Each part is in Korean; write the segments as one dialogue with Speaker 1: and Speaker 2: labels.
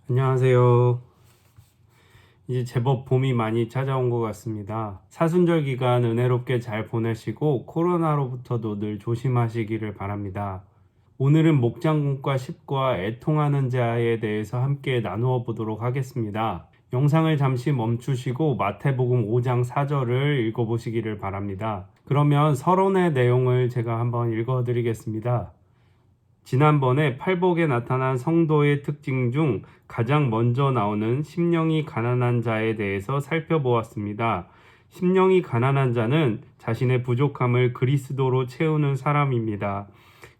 Speaker 1: 안녕하세요. 이제 제법 봄이 많이 찾아온 것 같습니다. 사순절 기간 은혜롭게 잘 보내시고 코로나로부터도 늘 조심하시기를 바랍니다. 오늘은 목장군과 십과 애통하는 자에 대해서 함께 나누어 보도록 하겠습니다. 영상을 잠시 멈추시고 마태복음 5장 4절을 읽어보시기를 바랍니다. 그러면 서론의 내용을 제가 한번 읽어드리겠습니다. 지난번에 팔복에 나타난 성도의 특징 중 가장 먼저 나오는 심령이 가난한 자에 대해서 살펴보았습니다. 심령이 가난한 자는 자신의 부족함을 그리스도로 채우는 사람입니다.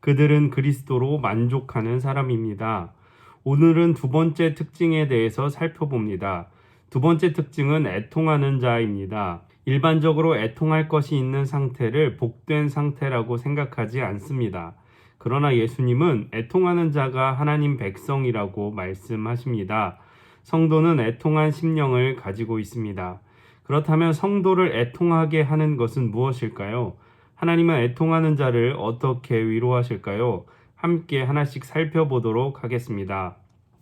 Speaker 1: 그들은 그리스도로 만족하는 사람입니다. 오늘은 두 번째 특징에 대해서 살펴봅니다. 두 번째 특징은 애통하는 자입니다. 일반적으로 애통할 것이 있는 상태를 복된 상태라고 생각하지 않습니다. 그러나 예수님은 애통하는 자가 하나님 백성이라고 말씀하십니다. 성도는 애통한 심령을 가지고 있습니다. 그렇다면 성도를 애통하게 하는 것은 무엇일까요? 하나님은 애통하는 자를 어떻게 위로하실까요? 함께 하나씩 살펴보도록 하겠습니다.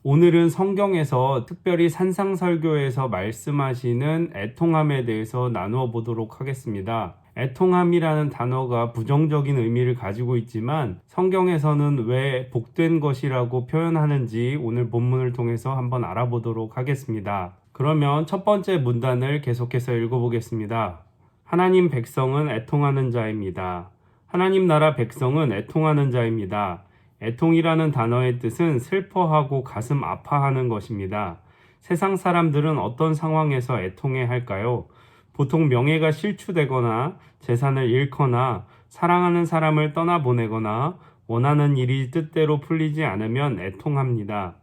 Speaker 1: 오늘은 성경에서 특별히 산상설교에서 말씀하시는 애통함에 대해서 나누어 보도록 하겠습니다. 애통함이라는 단어가 부정적인 의미를 가지고 있지만 성경에서는 왜 복된 것이라고 표현하는지 오늘 본문을 통해서 한번 알아보도록 하겠습니다. 그러면 첫 번째 문단을 계속해서 읽어보겠습니다. 하나님 백성은 애통하는 자입니다. 하나님 나라 백성은 애통하는 자입니다. 애통이라는 단어의 뜻은 슬퍼하고 가슴 아파하는 것입니다. 세상 사람들은 어떤 상황에서 애통해 할까요? 보통 명예가 실추되거나 재산을 잃거나 사랑하는 사람을 떠나보내거나 원하는 일이 뜻대로 풀리지 않으면 애통합니다.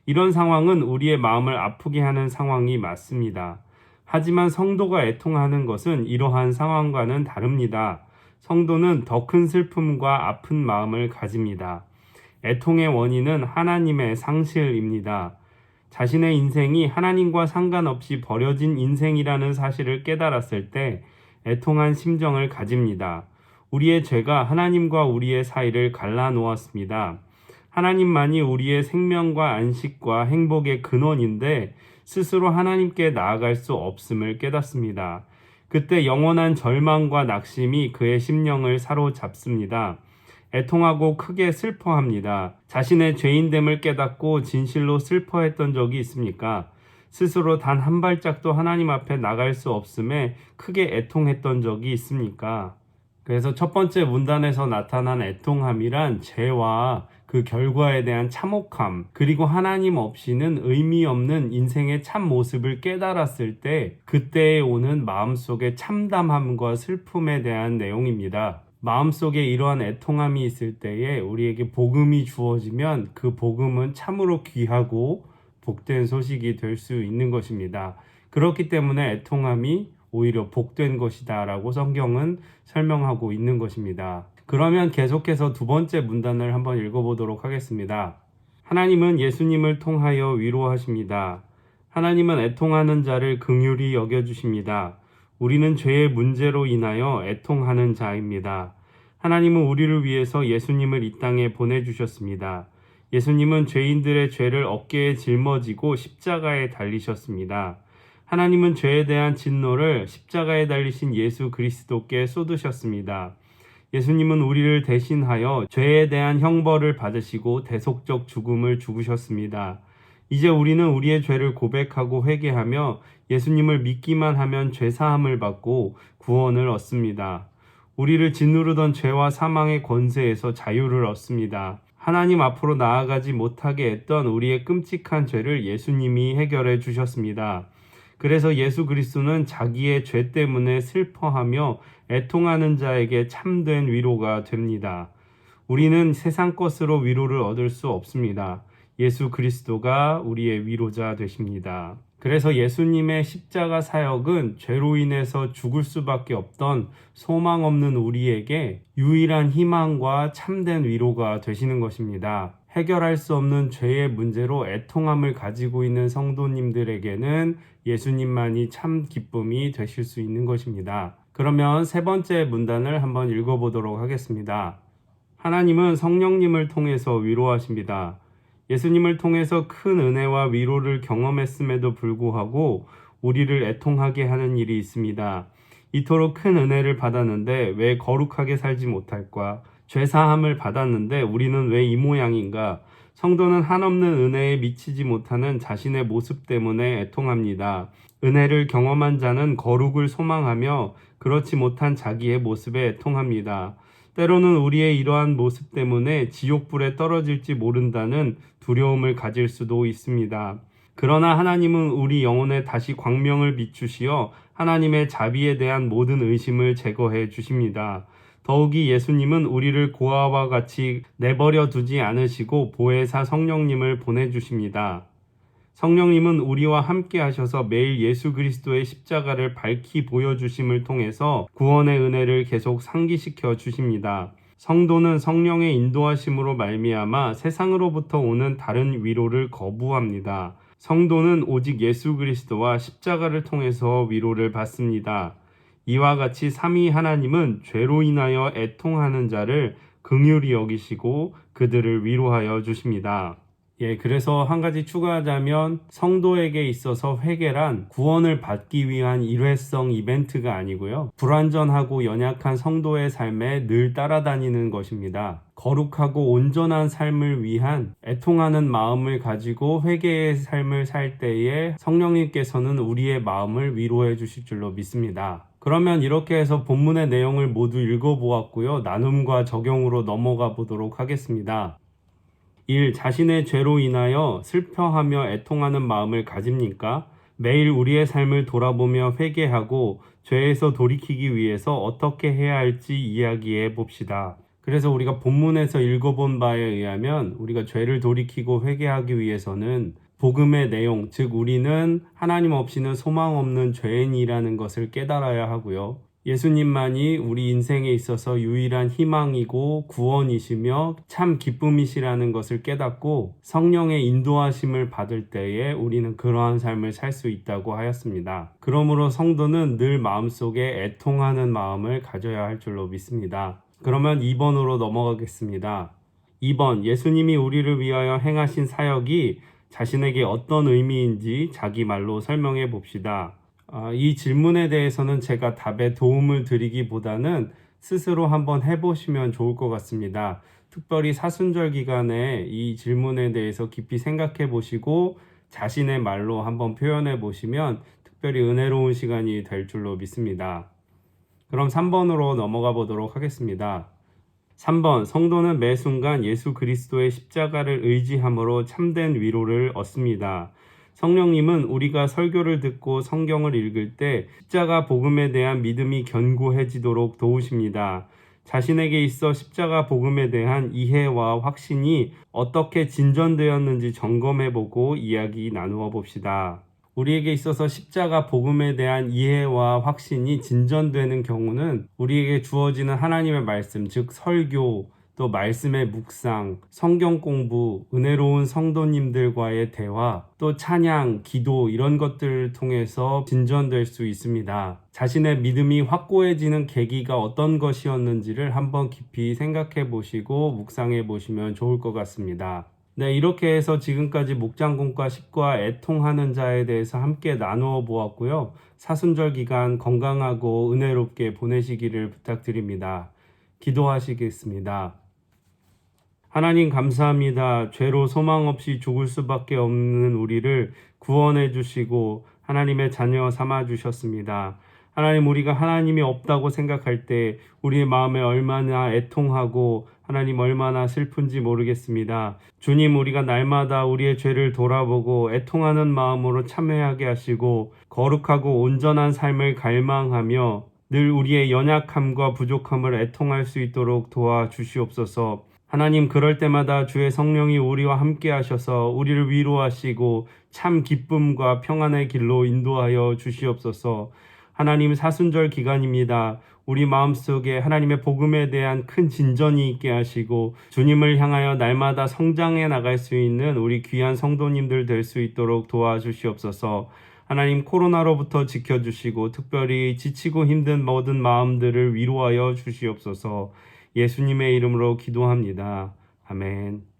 Speaker 1: 이런 상황은 우리의 마음을 아프게 하는 상황이 맞습니다. 하지만 성도가 애통하는 것은 이러한 상황과는 다릅니다. 성도는 더 큰 슬픔과 아픈 마음을 가집니다. 애통의 원인은 하나님의 상실입니다. 자신의 인생이 하나님과 상관없이 버려진 인생이라는 사실을 깨달았을 때 애통한 심정을 가집니다. 우리의 죄가 하나님과 우리의 사이를 갈라놓았습니다. 하나님만이 우리의 생명과 안식과 행복의 근원인데 스스로 하나님께 나아갈 수 없음을 깨닫습니다. 그때 영원한 절망과 낙심이 그의 심령을 사로잡습니다. 애통하고 크게 슬퍼합니다. 자신의 죄인됨을 깨닫고 진실로 슬퍼했던 적이 있습니까? 스스로 단 한 발짝도 하나님 앞에 나갈 수 없음에 크게 애통했던 적이 있습니까? 그래서 첫 번째 문단에서 나타난 애통함이란 죄와 그 결과에 대한 참혹함, 그리고 하나님 없이는 의미 없는 인생의 참 모습을 깨달았을 때 그때에 오는 마음속의 참담함과 슬픔에 대한 내용입니다. 마음속에 이러한 애통함이 있을 때에 우리에게 복음이 주어지면 그 복음은 참으로 귀하고 복된 소식이 될 수 있는 것입니다. 그렇기 때문에 애통함이 오히려 복된 것이다 라고 성경은 설명하고 있는 것입니다. 그러면 계속해서 두 번째 문단을 한번 읽어보도록 하겠습니다. 하나님은 예수님을 통하여 위로하십니다. 하나님은 애통하는 자를 긍휼히 여겨주십니다. 우리는 죄의 문제로 인하여 애통하는 자입니다. 하나님은 우리를 위해서 예수님을 이 땅에 보내주셨습니다. 예수님은 죄인들의 죄를 어깨에 짊어지고 십자가에 달리셨습니다. 하나님은 죄에 대한 진노를 십자가에 달리신 예수 그리스도께 쏟으셨습니다. 예수님은 우리를 대신하여 죄에 대한 형벌을 받으시고 대속적 죽음을 죽으셨습니다. 이제 우리는 우리의 죄를 고백하고 회개하며 예수님을 믿기만 하면 죄사함을 받고 구원을 얻습니다. 우리를 짓누르던 죄와 사망의 권세에서 자유를 얻습니다. 하나님 앞으로 나아가지 못하게 했던 우리의 끔찍한 죄를 예수님이 해결해 주셨습니다. 그래서 예수 그리스도는 자기의 죄 때문에 슬퍼하며 애통하는 자에게 참된 위로가 됩니다. 우리는 세상 것으로 위로를 얻을 수 없습니다. 예수 그리스도가 우리의 위로자 되십니다. 그래서 예수님의 십자가 사역은 죄로 인해서 죽을 수밖에 없던 소망 없는 우리에게 유일한 희망과 참된 위로가 되시는 것입니다. 해결할 수 없는 죄의 문제로 애통함을 가지고 있는 성도님들에게는 예수님만이 참 기쁨이 되실 수 있는 것입니다. 그러면 세 번째 문단을 한번 읽어보도록 하겠습니다. 하나님은 성령님을 통해서 위로하십니다. 예수님을 통해서 큰 은혜와 위로를 경험했음에도 불구하고 우리를 애통하게 하는 일이 있습니다. 이토록 큰 은혜를 받았는데 왜 거룩하게 살지 못할까? 죄사함을 받았는데 우리는 왜 이 모양인가? 성도는 한없는 은혜에 미치지 못하는 자신의 모습 때문에 애통합니다. 은혜를 경험한 자는 거룩을 소망하며 그렇지 못한 자기의 모습에 애통합니다. 때로는 우리의 이러한 모습 때문에 지옥불에 떨어질지 모른다는 두려움을 가질 수도 있습니다. 그러나 하나님은 우리 영혼에 다시 광명을 비추시어 하나님의 자비에 대한 모든 의심을 제거해 주십니다. 더욱이 예수님은 우리를 고아와 같이 내버려 두지 않으시고 보혜사 성령님을 보내주십니다. 성령님은 우리와 함께 하셔서 매일 예수 그리스도의 십자가를 밝히 보여주심을 통해서 구원의 은혜를 계속 상기시켜 주십니다. 성도는 성령의 인도하심으로 말미암아 세상으로부터 오는 다른 위로를 거부합니다. 성도는 오직 예수 그리스도와 십자가를 통해서 위로를 받습니다. 이와 같이 삼위 하나님은 죄로 인하여 애통하는 자를 긍휼히 여기시고 그들을 위로하여 주십니다. 그래서 한 가지 추가하자면 성도에게 있어서 회개란 구원을 받기 위한 일회성 이벤트가 아니고요. 불완전하고 연약한 성도의 삶에 늘 따라다니는 것입니다. 거룩하고 온전한 삶을 위한 애통하는 마음을 가지고 회개의 삶을 살 때에 성령님께서는 우리의 마음을 위로해 주실 줄로 믿습니다. 그러면 이렇게 해서 본문의 내용을 모두 읽어보았고요. 나눔과 적용으로 넘어가 보도록 하겠습니다. 1. 자신의 죄로 인하여 슬퍼하며 애통하는 마음을 가집니까? 매일 우리의 삶을 돌아보며 회개하고 죄에서 돌이키기 위해서 어떻게 해야 할지 이야기해 봅시다. 그래서 우리가 본문에서 읽어본 바에 의하면 우리가 죄를 돌이키고 회개하기 위해서는 복음의 내용, 즉 우리는 하나님 없이는 소망 없는 죄인이라는 것을 깨달아야 하고요. 예수님만이 우리 인생에 있어서 유일한 희망이고 구원이시며 참 기쁨이시라는 것을 깨닫고 성령의 인도하심을 받을 때에 우리는 그러한 삶을 살 수 있다고 하였습니다. 그러므로 성도는 늘 마음속에 애통하는 마음을 가져야 할 줄로 믿습니다. 그러면 2번으로 넘어가겠습니다. 2번, 예수님이 우리를 위하여 행하신 사역이 자신에게 어떤 의미인지 자기 말로 설명해 봅시다. 이 질문에 대해서는 제가 답에 도움을 드리기보다는 스스로 한번 해보시면 좋을 것 같습니다. 특별히 사순절 기간에 이 질문에 대해서 깊이 생각해 보시고 자신의 말로 한번 표현해 보시면 특별히 은혜로운 시간이 될 줄로 믿습니다. 그럼 3번으로 넘어가 보도록 하겠습니다. 3번, 성도는 매 순간 예수 그리스도의 십자가를 의지함으로 참된 위로를 얻습니다. 성령님은 우리가 설교를 듣고 성경을 읽을 때 십자가 복음에 대한 믿음이 견고해지도록 도우십니다. 자신에게 있어 십자가 복음에 대한 이해와 확신이 어떻게 진전되었는지 점검해보고 이야기 나누어 봅시다. 우리에게 있어서 십자가 복음에 대한 이해와 확신이 진전되는 경우는 우리에게 주어지는 하나님의 말씀, 즉 설교, 또 말씀의 묵상, 성경 공부, 은혜로운 성도님들과의 대화, 또 찬양, 기도 이런 것들을 통해서 진전될 수 있습니다. 자신의 믿음이 확고해지는 계기가 어떤 것이었는지를 한번 깊이 생각해 보시고 묵상해 보시면 좋을 것 같습니다. 네, 이렇게 해서 지금까지 목장군과 10과 애통하는 자에 대해서 함께 나누어 보았고요. 사순절 기간 건강하고 은혜롭게 보내시기를 부탁드립니다. 기도하시겠습니다. 하나님 감사합니다. 죄로 소망 없이 죽을 수밖에 없는 우리를 구원해 주시고 하나님의 자녀 삼아 주셨습니다. 하나님, 우리가 하나님이 없다고 생각할 때 우리의 마음에 얼마나 애통하고 하나님 얼마나 슬픈지 모르겠습니다. 주님, 우리가 날마다 우리의 죄를 돌아보고 애통하는 마음으로 참회하게 하시고 거룩하고 온전한 삶을 갈망하며 늘 우리의 연약함과 부족함을 애통할 수 있도록 도와주시옵소서. 하나님, 그럴 때마다 주의 성령이 우리와 함께 하셔서 우리를 위로하시고 참 기쁨과 평안의 길로 인도하여 주시옵소서. 하나님, 사순절 기간입니다. 우리 마음속에 하나님의 복음에 대한 큰 진전이 있게 하시고 주님을 향하여 날마다 성장해 나갈 수 있는 우리 귀한 성도님들 될 수 있도록 도와주시옵소서. 하나님, 코로나로부터 지켜주시고 특별히 지치고 힘든 모든 마음들을 위로하여 주시옵소서. 예수님의 이름으로 기도합니다. 아멘.